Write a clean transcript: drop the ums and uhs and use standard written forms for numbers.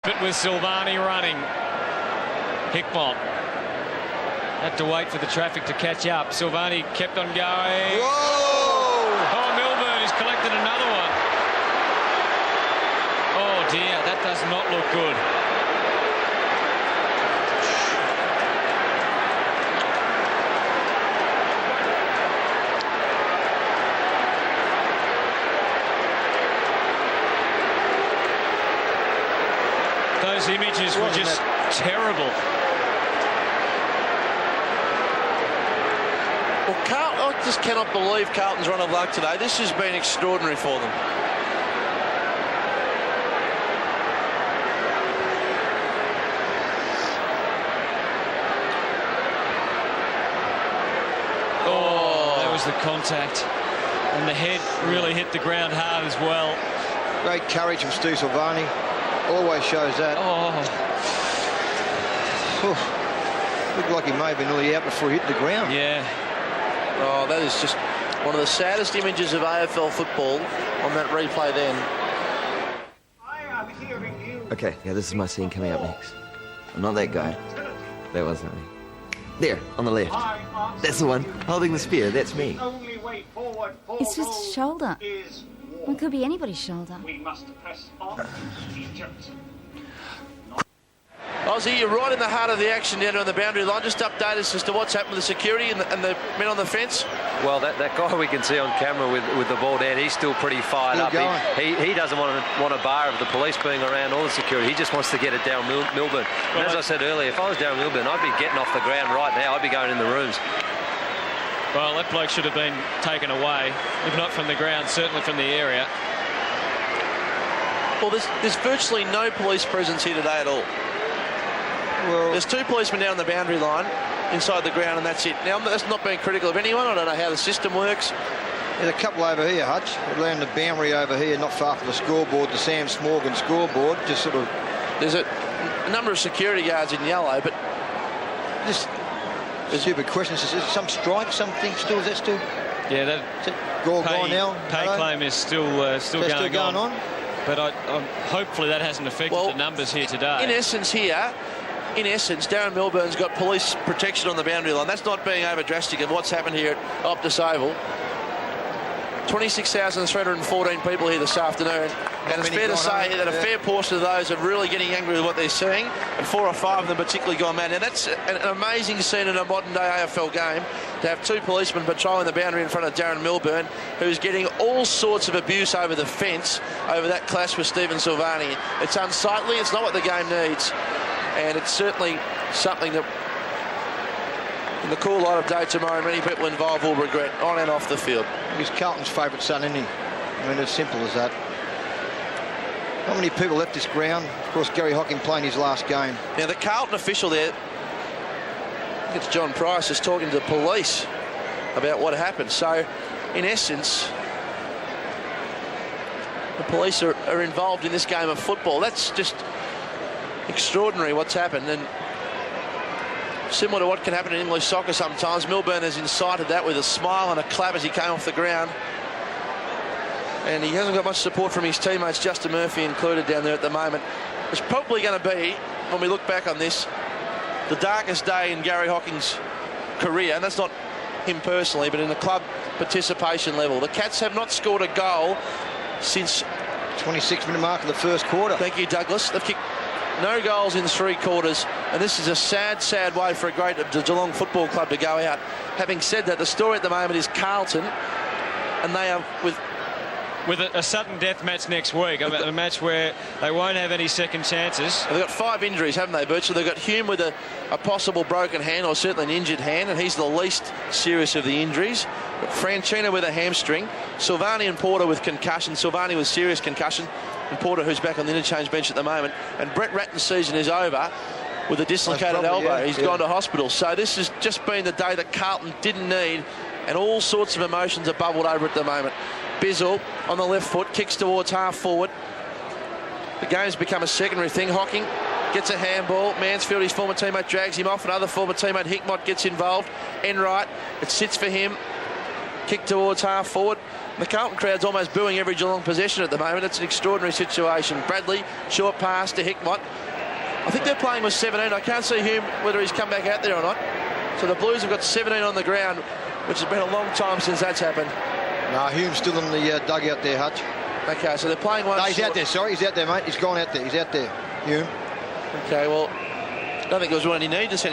But with Silvagni running, Hickmott had to wait for the traffic to catch up. Silvagni kept on going. Whoa! Oh, Milburn has collected another one. Oh dear, that does not look good. Those images were just terrible. Well, I just cannot believe Carlton's run of luck today. This has been extraordinary for them. Oh, that was the contact. And the head really hit the ground hard as well. Great courage from Stu Silvagni. Always shows that. Oh. Looked like he may have been nearly out before he hit the ground. Yeah. Oh, that is just one of the saddest images of AFL football on that replay then. Okay, yeah, this is my scene coming up next. I'm not that guy. That wasn't me. There, on the left. That's the one, holding the spear. That's me. It's just a shoulder. It could be anybody's shoulder. Ozzy, you're right in the heart of the action down on the boundary line. Just update us as to what's happened with the security and the men on the fence. Well, that guy we can see on camera with the ball down, he's still pretty fired up. He doesn't want a bar of the police being around or the security. He just wants to get it down Milburn. And as I said earlier, if I was down Milburn, I'd be getting off the ground right now. I'd be going in the rooms. Well, that bloke should have been taken away, if not from the ground, certainly from the area. Well, there's virtually no police presence here today at all. Well, there's two policemen down the boundary line inside the ground, and that's it. Now, that's not being critical of anyone. I don't know how the system works. There's a couple over here, Hutch. Around the boundary over here, not far from the scoreboard, the Sam Smorgan scoreboard. Just sort of. There's a number of security guards in yellow, but just stupid questions. Is there some strike, something still? Is that still? Yeah, that gone now. Pay claim is still going on. But hopefully that hasn't affected the numbers here today. In essence, Darren Milburn's got police protection on the boundary line. That's not being over drastic of what's happened here at Optus Oval. 26,314 people here this afternoon. And it's fair to say that a fair portion of those are really getting angry with what they're seeing, and 4 or 5 of them particularly gone mad. Now, that's an amazing scene in a modern-day AFL game, to have 2 policemen patrolling the boundary in front of Darren Milburn, who's getting all sorts of abuse over the fence over that clash with Stephen Silvagni. It's unsightly. It's not what the game needs. And it's certainly something that, in the cool light of day tomorrow, many people involved will regret on and off the field. He's Carlton's favourite son, isn't he? I mean, it's simple as that. Not many people left this ground. Of course, Gary Hocking playing his last game. Now, the Carlton official there, I think it's John Price, is talking to the police about what happened. So, in essence, the police are involved in this game of football. That's just extraordinary what's happened. And similar to what can happen in English soccer sometimes, Milburn has incited that with a smile and a clap as he came off the ground. And he hasn't got much support from his teammates, Justin Murphy included down there at the moment. It's probably going to be, when we look back on this, the darkest day in Gary Hocking's career, and that's not him personally, but in the club participation level. The Cats have not scored a goal since 26-minute mark of the first quarter. Thank you, Douglas. They've kicked no goals in 3 quarters, and this is a sad, sad way for a great Geelong Football Club to go out. Having said that, the story at the moment is Carlton, and they are with a sudden death match next week, a match where they won't have any second chances. They've got 5 injuries, haven't they, Birch? So they've got Hume with a possible broken hand, or certainly an injured hand, and he's the least serious of the injuries. Franchina with a hamstring. Silvagni and Porter with concussion. Silvagni with serious concussion, and Porter, who's back on the interchange bench at the moment. And Brett Ratton's season is over with a dislocated elbow. Yeah, he's gone to hospital. So this has just been the day that Carlton didn't need, and all sorts of emotions are bubbled over at the moment. Bizzle on the left foot, kicks towards half forward. The game's become a secondary thing. Hocking gets a handball. Mansfield, his former teammate, drags him off. Another former teammate, Hickmott, gets involved. Enright, it sits for him. Kick towards half forward. The Carlton crowd's almost booing every Geelong possession at the moment. It's an extraordinary situation. Bradley, short pass to Hickmott. I think they're playing with 17. I can't see Hume whether he's come back out there or not. So the Blues have got 17 on the ground, which has been a long time since that's happened. No, Hume's still in the dugout there, Hutch. Okay, so they're playing one. No, he's out there, sorry. He's out there, mate. He's gone out there. He's out there, Hume. Okay, well, I don't think there was any need to send him